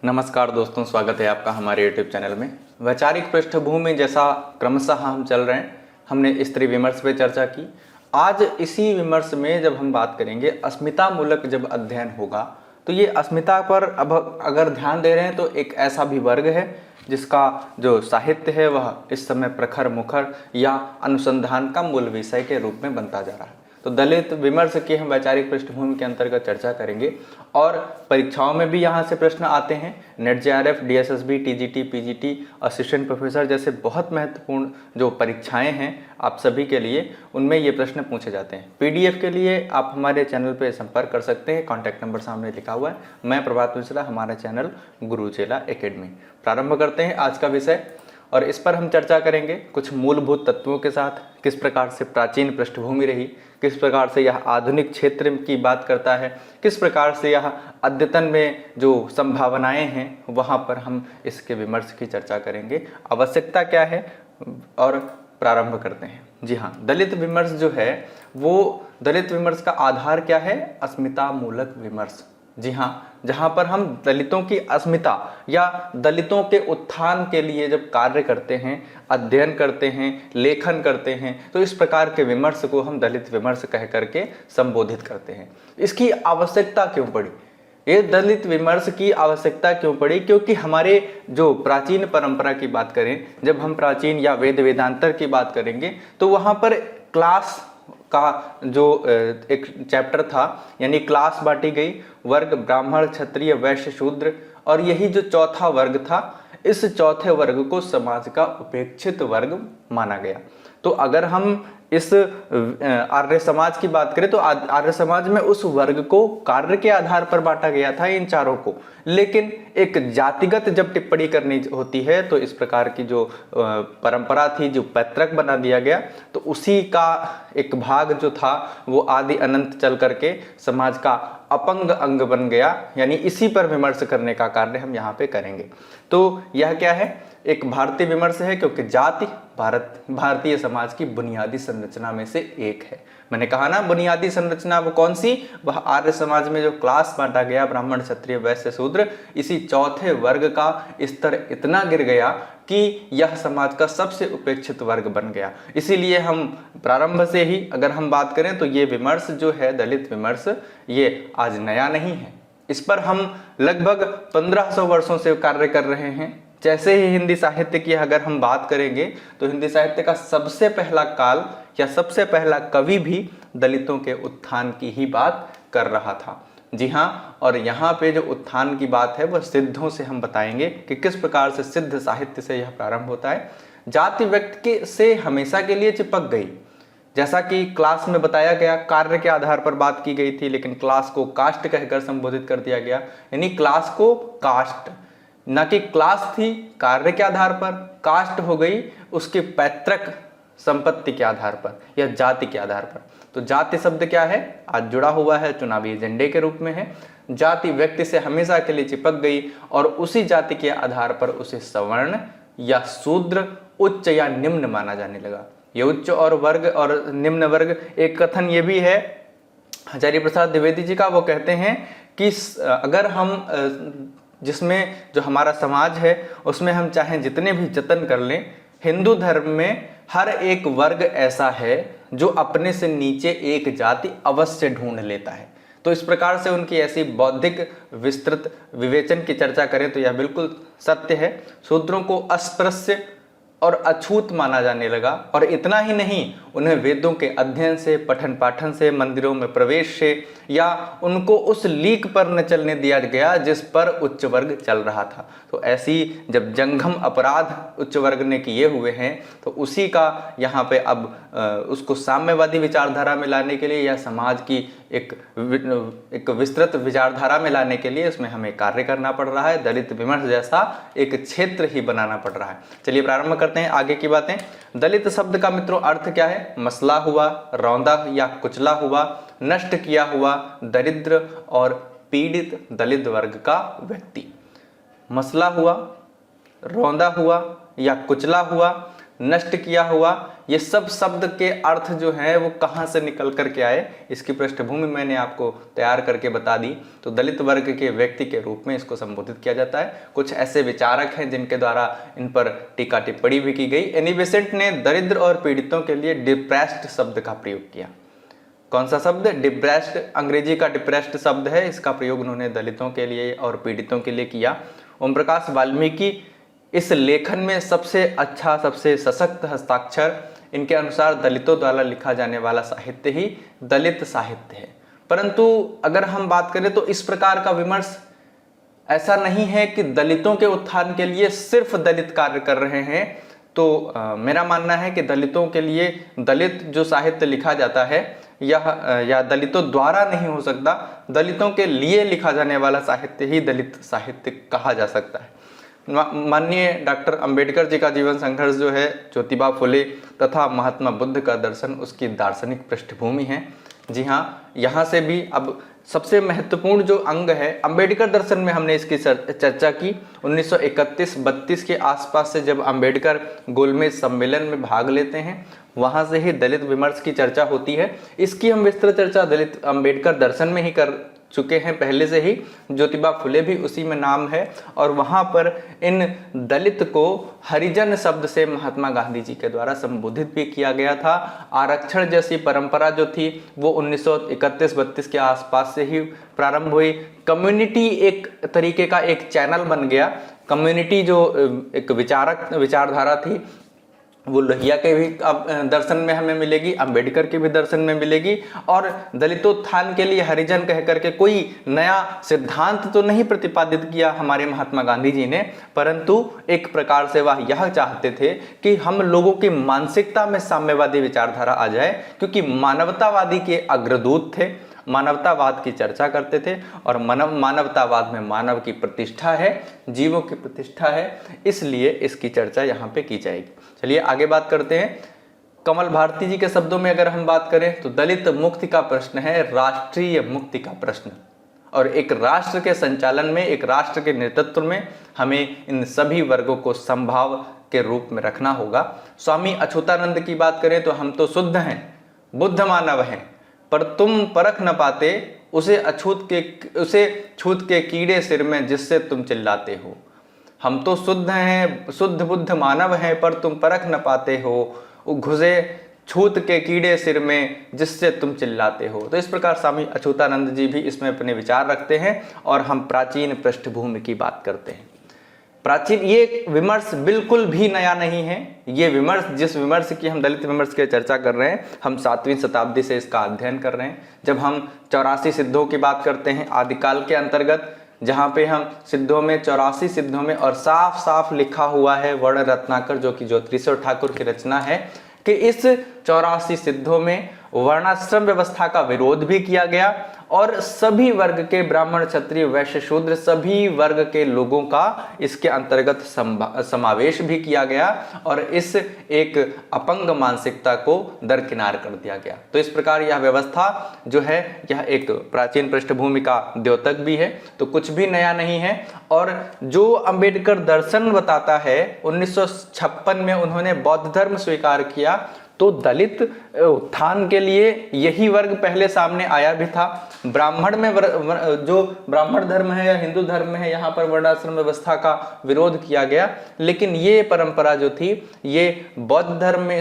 नमस्कार दोस्तों, स्वागत है आपका हमारे YouTube चैनल में। वैचारिक पृष्ठभूमि जैसा क्रमशः हम चल रहे हैं, हमने स्त्री विमर्श पे चर्चा की। आज इसी विमर्श में जब हम बात करेंगे अस्मिता मूलक जब अध्ययन होगा, तो ये अस्मिता पर अब अगर ध्यान दे रहे हैं तो एक ऐसा भी वर्ग है जिसका जो साहित्य है वह इस समय प्रखर मुखर या अनुसंधान का मूल विषय के रूप में बनता जा रहा है। तो दलित विमर्श की हम वैचारिक पृष्ठभूमि के अंतर्गत चर्चा करेंगे और परीक्षाओं में भी यहाँ से प्रश्न आते हैं। Net JRF, DSSB, TGT, PGT, assistant professor जैसे बहुत महत्वपूर्ण जो परीक्षाएं हैं आप सभी के लिए, उनमें ये प्रश्न पूछे जाते हैं। पीडीएफ के लिए आप हमारे चैनल पर संपर्क कर सकते हैं, कॉन्टैक्ट नंबर सामने लिखा हुआ है। मैं प्रभात मिश्रा, हमारा चैनल गुरु चेला एकेडमी। प्रारंभ करते हैं आज का विषय और इस पर हम चर्चा करेंगे कुछ मूलभूत तत्वों के साथ। किस प्रकार से प्राचीन पृष्ठभूमि रही, किस प्रकार से यह आधुनिक क्षेत्र की बात करता है, किस प्रकार से यह अद्यतन में जो संभावनाएं हैं वहाँ पर हम इसके विमर्श की चर्चा करेंगे। आवश्यकता क्या है और प्रारंभ करते हैं। जी हाँ, दलित विमर्श जो है वो दलित विमर्श का आधार क्या है? अस्मिता मूलक विमर्श। जी हाँ, जहाँ पर हम दलितों की अस्मिता या दलितों के उत्थान के लिए जब कार्य करते हैं, अध्ययन करते हैं, लेखन करते हैं, तो इस प्रकार के विमर्श को हम दलित विमर्श कह करके संबोधित करते हैं। इसकी आवश्यकता क्यों पड़ी? ये दलित विमर्श की आवश्यकता क्यों पड़ी? क्योंकि हमारे जो प्राचीन परंपरा की बात करें, जब हम प्राचीन या वेद वेदांतर की बात करेंगे तो वहाँ पर क्लास का जो एक चैप्टर था, यानी क्लास बांटी गई, वर्ग ब्राह्मण, क्षत्रिय, वैश्य, शूद्र, और यही जो चौथा वर्ग था, इस चौथे वर्ग को समाज का उपेक्षित वर्ग माना गया। तो अगर हम इस आर्य समाज की बात करें तो आर्य समाज में उस वर्ग को कार्य के आधार पर बांटा गया था, इन चारों को। लेकिन एक जातिगत जब टिप्पणी करनी होती है तो इस प्रकार की जो परंपरा थी, जो पैतृक बना दिया गया, तो उसी का एक भाग जो था वो आदि अनंत चल करके समाज का अपंग अंग बन गया। यानी इसी पर विमर्श करने का कार्य हम यहाँ पे करेंगे। तो यह क्या है? एक भारतीय विमर्श है, क्योंकि जाति भारतीय समाज की बुनियादी संरचना में से एक है। मैंने कहा ना, बुनियादी संरचना वो कौन सी? वह आर्य समाज में जो क्लास बांटा गया, ब्राह्मण, क्षत्रिय, वैश्य, शूद्र, इसी चौथे वर्ग का स्तर इतना गिर गया कि यह समाज का सबसे उपेक्षित वर्ग बन गया। इसीलिए हम प्रारंभ से ही अगर हम बात करें तो ये विमर्श जो है दलित विमर्श, ये आज नया नहीं है। इस पर हम लगभग 1500 वर्षों से कार्य कर रहे हैं। जैसे ही हिंदी साहित्य की अगर हम बात करेंगे तो हिंदी साहित्य का सबसे पहला काल या सबसे पहला कवि भी दलितों के उत्थान की ही बात कर रहा था। जी हाँ, और यहाँ पे जो उत्थान की बात है वह सिद्धों से हम बताएंगे कि किस प्रकार से सिद्ध साहित्य से यह प्रारंभ होता है। जाति व्यक्ति से हमेशा के लिए चिपक गई, जैसा कि क्लास में बताया गया, कार्य के आधार पर बात की गई थी, लेकिन क्लास को कास्ट कहकर संबोधित कर दिया गया। यानी क्लास को कास्ट, न कि क्लास थी कार्य के आधार पर, कास्ट हो गई उसके पैतृक संपत्ति के आधार पर या जाति के आधार पर। तो जाति शब्द क्या है? आज जुड़ा हुआ है, चुनावी एजेंडे के रूप में है। जाति व्यक्ति से हमेशा के लिए चिपक गई और उसी जाति के आधार पर उसे सवर्ण या शूद्र, उच्च या निम्न माना जाने लगा। ये उच्च और वर्ग और निम्न वर्ग, एक कथन ये भी है आचार्य प्रसाद द्विवेदी जी का, वो कहते हैं कि अगर हम जिसमें जो हमारा समाज है उसमें हम चाहें जितने भी जतन कर लें, हिंदू धर्म में हर एक वर्ग ऐसा है जो अपने से नीचे एक जाति अवश्य ढूंढ लेता है। तो इस प्रकार से उनकी ऐसी बौद्धिक विस्तृत विवेचन की चर्चा करें तो यह बिल्कुल सत्य है। शूद्रों को अस्पृश्य और अछूत माना जाने लगा, और इतना ही नहीं, उन्हें वेदों के अध्ययन से, पठन पाठन से, मंदिरों में प्रवेश से, या उनको उस लीक पर न चलने दिया गया जिस पर उच्च वर्ग चल रहा था। तो ऐसी जब जंगम अपराध उच्च वर्ग ने किए हुए हैं तो उसी का यहाँ पे अब उसको साम्यवादी विचारधारा में लाने के लिए या समाज की एक विस्तृत विचारधारा में लाने के लिए इसमें हमें कार्य करना पड़ रहा है। दलित विमर्श जैसा एक क्षेत्र ही बनाना पड़ रहा है। चलिए प्रारंभ करते हैं आगे की बातें। दलित शब्द का मित्रों अर्थ क्या है? मसला हुआ, रौंदा या कुचला हुआ, नष्ट किया हुआ, दरिद्र और पीड़ित दलित वर्ग का व्यक्ति। मसला हुआ, रौंदा हुआ या कुचला हुआ, नष्ट किया हुआ, ये सब शब्द के अर्थ जो हैं वो कहाँ से निकल कर के आए, इसकी पृष्ठभूमि मैंने आपको तैयार करके बता दी। तो दलित वर्ग के व्यक्ति के रूप में इसको संबोधित किया जाता है। कुछ ऐसे विचारक हैं जिनके द्वारा इन पर टीका टिप्पणी भी की गई। एनी बेसेंट ने दरिद्र और पीड़ितों के लिए डिप्रेस्ड शब्द का प्रयोग किया। कौन सा शब्द? डिप्रेस्ड, अंग्रेजी का डिप्रेस्ड शब्द है, इसका प्रयोग उन्होंने दलितों के लिए और पीड़ितों के लिए किया। ओम प्रकाश वाल्मीकि इस लेखन में सबसे अच्छा, सबसे सशक्त हस्ताक्षर, इनके अनुसार दलितों द्वारा लिखा जाने वाला साहित्य ही दलित साहित्य है। परंतु अगर हम बात करें तो इस प्रकार का विमर्श ऐसा नहीं है कि दलितों के उत्थान के लिए सिर्फ दलित कार्य कर रहे हैं। तो मेरा मानना है कि दलितों के लिए दलित जो साहित्य लिखा जाता है या दलितों द्वारा नहीं हो सकता, दलितों के लिए लिखा जाने वाला साहित्य ही दलित साहित्य कहा जा सकता है। माननीय डॉक्टर अंबेडकर जी का जीवन संघर्ष जो है, ज्योतिबा फुले तथा महात्मा बुद्ध का दर्शन उसकी दार्शनिक पृष्ठभूमि है। जी हाँ, यहाँ से भी अब सबसे महत्वपूर्ण जो अंग है अंबेडकर दर्शन में, हमने इसकी चर्चा की 1931-32 के आसपास से जब अंबेडकर गोलमेज सम्मेलन में भाग लेते हैं, वहाँ से ही दलित विमर्श की चर्चा होती है। इसकी हम विस्तृत चर्चा दलित अंबेडकर दर्शन में ही कर चुके हैं पहले से ही। ज्योतिबा फुले भी उसी में नाम है और वहाँ पर इन दलित को हरिजन शब्द से महात्मा गांधी जी के द्वारा संबोधित भी किया गया था। आरक्षण जैसी परंपरा जो थी वो 1931-32 के आसपास से ही प्रारंभ हुई। कम्युनिटी एक तरीके का एक चैनल बन गया। कम्युनिटी जो एक विचारधारा थी वो लोहिया के भी दर्शन में हमें मिलेगी, अंबेडकर के भी दर्शन में मिलेगी। और दलितोत्थान के लिए हरिजन कह करके कोई नया सिद्धांत तो नहीं प्रतिपादित किया हमारे महात्मा गांधी जी ने, परंतु एक प्रकार से वह यह चाहते थे कि हम लोगों की मानसिकता में साम्यवादी विचारधारा आ जाए, क्योंकि मानवतावादी के अग्रदूत थे, मानवतावाद की चर्चा करते थे और मानवतावाद में मानव की प्रतिष्ठा है, जीवों की प्रतिष्ठा है, इसलिए इसकी चर्चा यहाँ पे की जाएगी। चलिए आगे बात करते हैं। कमल भारती जी के शब्दों में अगर हम बात करें तो दलित मुक्ति का प्रश्न है राष्ट्रीय मुक्ति का प्रश्न, और एक राष्ट्र के संचालन में, एक राष्ट्र के नेतृत्व में हमें इन सभी वर्गों को समभाव के रूप में रखना होगा। स्वामी अछूतानंद की बात करें तो हम तो शुद्ध हैं, बुद्ध मानव हैं, पर तुम परख न पाते उसे छूत के कीड़े सिर में जिससे तुम चिल्लाते हो। हम तो शुद्ध हैं, शुद्ध बुद्ध मानव हैं, पर तुम परख न पाते हो घुसे छूत के कीड़े सिर में जिससे तुम चिल्लाते हो। तो इस प्रकार स्वामी अछूतानंद जी भी इसमें अपने विचार रखते हैं। और हम प्राचीन पृष्ठभूमि की बात करते हैं। प्राचीन, ये विमर्श बिल्कुल भी नया नहीं है। ये विमर्श, जिस विमर्श की हम दलित विमर्श की चर्चा कर रहे हैं, हम 7वीं शताब्दी से इसका अध्ययन कर रहे हैं। जब हम 84 सिद्धों की बात करते हैं आदिकाल के अंतर्गत, जहाँ पे हम सिद्धों में 84 सिद्धों में और साफ साफ लिखा हुआ है वर्ण रत्नाकर, जो कि ज्योतिषर ठाकुर की रचना है, कि इस 84 सिद्धों में वर्णाश्रम व्यवस्था का विरोध भी किया गया और सभी वर्ग के ब्राह्मण, क्षत्रिय, वैश्य, शूद्र सभी वर्ग के लोगों का इसके अंतर्गत समावेश भी किया गया और इस एक अपंग मानसिकता को दरकिनार कर दिया गया। तो इस प्रकार यह व्यवस्था जो है यह एक प्राचीन पृष्ठभूमि का द्योतक भी है, तो कुछ भी नया नहीं है। और जो अंबेडकर दर्शन बताता है, 1956 में उन्होंने बौद्ध धर्म स्वीकार किया, तो दलित उत्थान के लिए यही वर्ग पहले सामने आया भी था। ब्राह्मण में जो ब्राह्मण धर्म है या हिंदू धर्म है, यहाँ पर वर्णाश्रम व्यवस्था का विरोध किया गया, लेकिन ये परंपरा जो थी ये बौद्ध धर्म में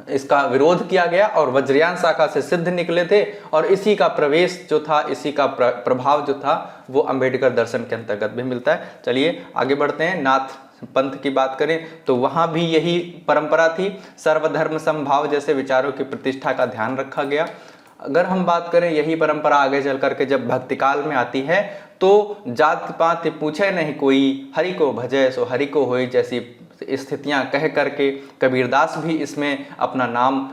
इसका विरोध किया गया और वज्रयान शाखा से सिद्ध निकले थे और इसी का प्रवेश जो था, इसी का प्रभाव जो था वो अंबेडकर दर्शन के अंतर्गत भी मिलता है। चलिए आगे बढ़ते हैं। नाथ पंथ की बात करें तो वहां भी यही परंपरा थी, सर्वधर्म समभाव जैसे विचारों की प्रतिष्ठा का ध्यान रखा गया। अगर हम बात करें यही परंपरा आगे चल करके जब भक्ति काल में आती है तो जात पात पूछे नहीं कोई, हरि को भजे सो हरि को होई जैसी स्थितियां कह करके कबीरदास भी इसमें अपना नाम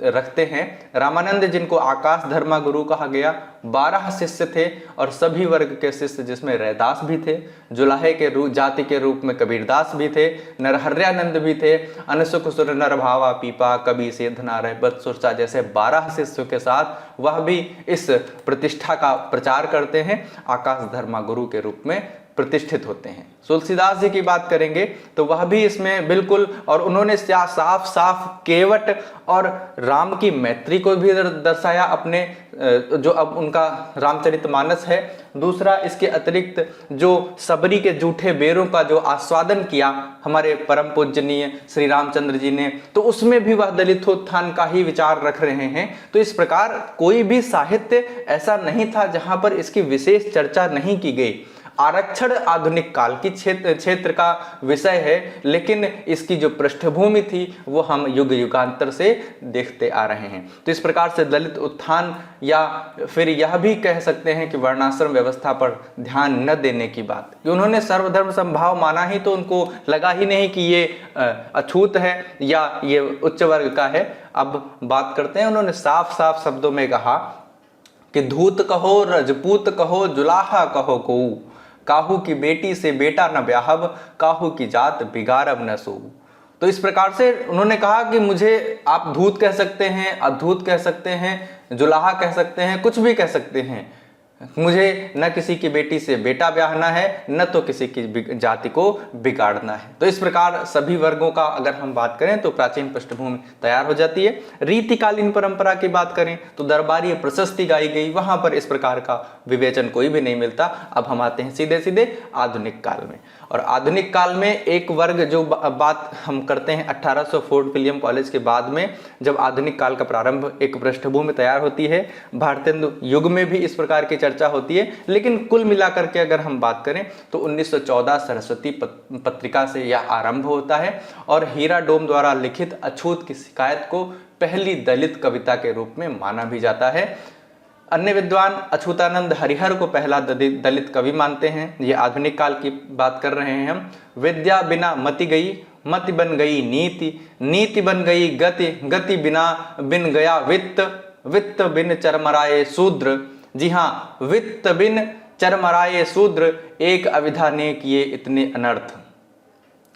रखते हैं। रामानंद जिनको आकाश धर्मा गुरु कहा गया, 12 शिष्य थे और सभी वर्ग के शिष्य जिसमें रैदास भी थे, जुलाहे के रूप जाति के रूप में कबीरदास भी थे, नरहर्यानंद भी थे, अनसुख सुर नर भावा पीपा कवि सेध नारय बत सुरचा जैसे 12 शिष्यों के साथ वह भी इस प्रतिष्ठा का प्रचार करते हैं, आकाश धर्मा गुरु के रूप में प्रतिष्ठित होते हैं। तुलसीदास जी की बात करेंगे तो वह भी इसमें बिल्कुल, और उन्होंने साफ साफ केवट और राम की मैत्री को भी दर्शाया अपने जो अब उनका रामचरितमानस है। दूसरा, इसके अतिरिक्त जो सबरी के जूठे बेरों का जो आस्वादन किया हमारे परम पूजनीय श्री रामचंद्र जी ने, तो उसमें भी वह दलितोत्थान का ही विचार रख रहे हैं। तो इस प्रकार कोई भी साहित्य ऐसा नहीं था जहां पर इसकी विशेष चर्चा नहीं की गई। आरक्षण आधुनिक काल की क्षेत्र का विषय है, लेकिन इसकी जो पृष्ठभूमि थी वो हम युग युगांतर से देखते आ रहे हैं। तो इस प्रकार से दलित उत्थान, या फिर यह भी कह सकते हैं कि वर्णाश्रम व्यवस्था पर ध्यान न देने की बात, कि उन्होंने सर्वधर्म संभाव माना ही, तो उनको लगा ही नहीं कि ये अछूत है या ये उच्च वर्ग का है। अब बात करते हैं, उन्होंने साफ साफ शब्दों में कहा कि धूत कहो, रजपूत कहो, जुलाहा कहो कोऊ, काहू की बेटी से बेटा न ब्याहब, काहू की जात बिगाड़ब न सो। तो इस प्रकार से उन्होंने कहा कि मुझे आप धूत कह सकते हैं, अधूत कह सकते हैं, जुलाहा कह सकते हैं, कुछ भी कह सकते हैं, मुझे न किसी की बेटी से बेटा ब्याहना है, न तो किसी की जाति को बिगाड़ना है। तो इस प्रकार सभी वर्गों का अगर हम बात करें तो प्राचीन पृष्ठभूमि तैयार हो जाती है। रीतिकालीन परंपरा की बात करें तो दरबारी प्रशस्ति गाई गई, वहां पर इस प्रकार का विवेचन कोई भी नहीं मिलता। अब हम आते हैं सीधे सीधे आधुनिक काल में, और आधुनिक काल में एक वर्ग जो बात हम करते हैं 1800 फोर्ट विलियम कॉलेज के बाद में, जब आधुनिक काल का प्रारंभ, एक पृष्ठभूमि तैयार होती है। भारतेंदु युग में भी इस प्रकार की चर्चा होती है, लेकिन कुल मिलाकर के अगर हम बात करें तो 1914 सरस्वती पत्रिका से यह आरंभ होता है, और हीरा डोम द्वारा लिखित अछूत की शिकायत को पहली दलित कविता के रूप में माना भी जाता है। अन्य विद्वान अछूतानंद हरिहर को पहला दलित कवि मानते हैं। ये आधुनिक काल की बात कर रहे हैं हम। विद्या बिना मति गई, मति बन गई नीति, नीति बन गई गति, गति बिना बिन गया वित्त, वित्त बिन चरमराए शूद्र। जी हाँ, वित्त बिन चरमराए शूद्र, एक अविधा ने किए इतने अनर्थ।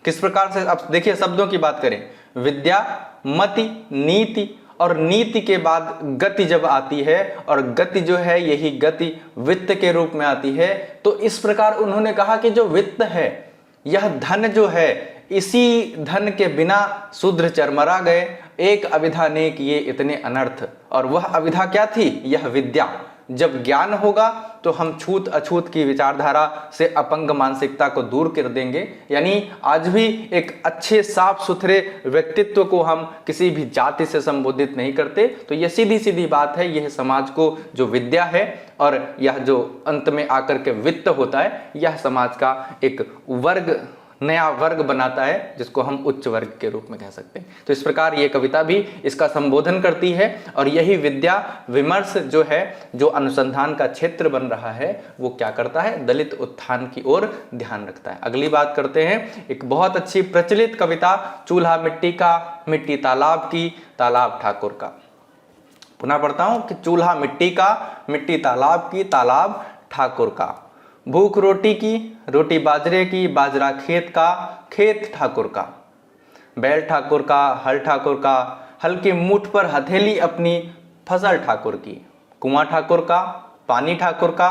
किस प्रकार से, अब देखिए शब्दों की बात करें, विद्या, मति, नीति, और नीति के बाद गति जब आती है, और गति जो है यही गति वित्त के रूप में आती है। तो इस प्रकार उन्होंने कहा कि जो वित्त है, यह धन जो है, इसी धन के बिना शूद्र चरमरा गए, एक अविधा ने किए इतने अनर्थ। और वह अविधा क्या थी? यह विद्या। जब ज्ञान होगा तो हम छूत अछूत की विचारधारा से अपंग मानसिकता को दूर कर देंगे। यानी आज भी एक अच्छे साफ सुथरे व्यक्तित्व को हम किसी भी जाति से संबोधित नहीं करते। तो यह सीधी सीधी बात है, यह समाज को जो विद्या है और यह जो अंत में आकर के वित्त होता है, यह समाज का एक वर्ग, नया वर्ग बनाता है, जिसको हम उच्च वर्ग के रूप में कह सकते हैं। तो इस प्रकार ये कविता भी इसका संबोधन करती है, और यही विद्या विमर्श जो है, जो अनुसंधान का क्षेत्र बन रहा है, वो क्या करता है? दलित उत्थान की ओर ध्यान रखता है। अगली बात करते हैं, एक बहुत अच्छी प्रचलित कविता चूल्हा मिट्टी का, मिट्टी तालाब की, तालाब ठाकुर का। पुनः पढ़ता हूं कि चूल्हा मिट्टी का, मिट्टी तालाब की, तालाब ठाकुर का। भूख रोटी की, रोटी बाजरे की, बाजरा खेत का, खेत ठाकुर का। बैल ठाकुर का, हल ठाकुर का, हल की मूठ पर हथेली अपनी, फसल ठाकुर की। कुआं ठाकुर का, पानी ठाकुर का,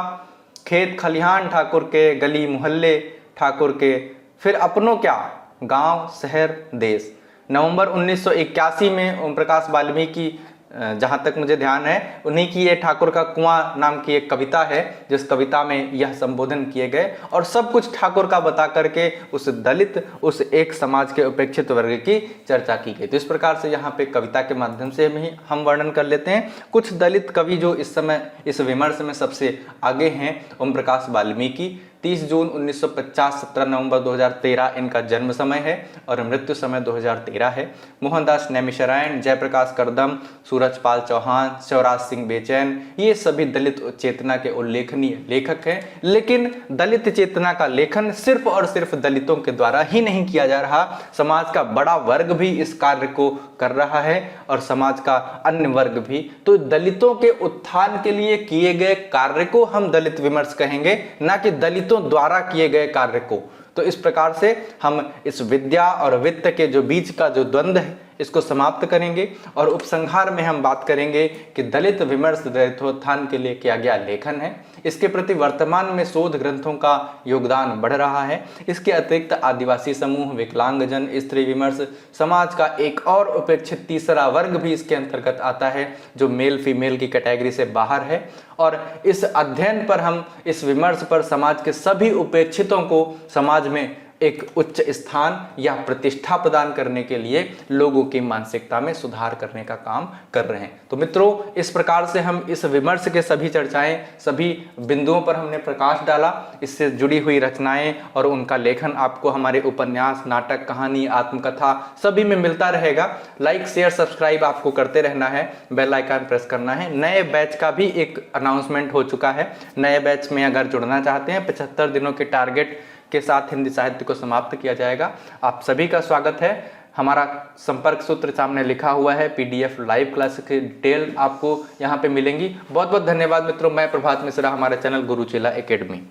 खेत खलिहान ठाकुर के, गली मोहल्ले ठाकुर के। फिर अपनों क्या, गांव शहर देश। नवंबर 1981 में ओम प्रकाश वाल्मीकि, जहाँ तक मुझे ध्यान है, उन्हीं की ये ठाकुर का कुआं नाम की एक कविता है, जिस कविता में यह संबोधन किए गए, और सब कुछ ठाकुर का बता करके उस दलित, उस एक समाज के उपेक्षित वर्ग की चर्चा की गई। तो इस प्रकार से यहाँ पे कविता के माध्यम से हम वर्णन कर लेते हैं। कुछ दलित कवि जो इस समय इस विमर्श में सबसे आगे हैं, ओम प्रकाश वाल्मीकि, 30 जून 1950, 17 नवंबर 2013 इनका जन्म समय है और मृत्यु समय 2013 है। मोहनदास नैमिषारण्य, जयप्रकाश करदम, सूरजपाल चौहान, शिवराज सिंह बेचैन, ये सभी दलित चेतना के उल्लेखनीय लेखक हैं। लेकिन दलित चेतना का लेखन सिर्फ और सिर्फ दलितों के द्वारा ही नहीं किया जा रहा, समाज का बड़ा वर्ग भी इस कार्य को कर रहा है, और समाज का अन्य वर्ग भी। तो दलितों के उत्थान के लिए किए गए कार्य को हम दलित विमर्श कहेंगे, ना कि दलितों द्वारा किए गए कार्य को। तो इस प्रकार से हम इस विद्या और वित्त के जो बीच का जो द्वंद्व है, इसको समाप्त करेंगे और उपसंहार में हम बात करेंगे कि दलित विमर्श दलितोत्थान के लिए किया गया लेखन है, इसके प्रति वर्तमान में शोध ग्रंथों का योगदान बढ़ रहा है। इसके अतिरिक्त आदिवासी समूह, विकलांगजन, स्त्री विमर्श, समाज का एक और उपेक्षित तीसरा वर्ग भी इसके अंतर्गत आता है जो मेल फीमेल की कैटेगरी से बाहर है। और इस अध्ययन पर हम, इस विमर्श पर समाज के सभी उपेक्षितों को समाज में एक उच्च स्थान या प्रतिष्ठा प्रदान करने के लिए लोगों की मानसिकता में सुधार करने का काम कर रहे हैं। तो मित्रों, इस प्रकार से हम इस विमर्श के सभी चर्चाएं, सभी बिंदुओं पर हमने प्रकाश डाला। इससे जुड़ी हुई रचनाएं और उनका लेखन आपको हमारे उपन्यास, नाटक, कहानी, आत्मकथा सभी में मिलता रहेगा। लाइक, शेयर, सब्सक्राइब आपको करते रहना है, बेल आइकन प्रेस करना है। नए बैच का भी एक अनाउंसमेंट हो चुका है। नए बैच में अगर जुड़ना चाहते हैं, 75 दिनों के टारगेट के साथ हिंदी साहित्य को समाप्त किया जाएगा। आप सभी का स्वागत है। हमारा संपर्क सूत्र सामने लिखा हुआ है, PDF लाइव क्लास की डिटेल आपको यहाँ पे मिलेंगी। बहुत बहुत धन्यवाद मित्रों। मैं प्रभात मिश्रा, हमारे चैनल गुरुचेला एकेडमी।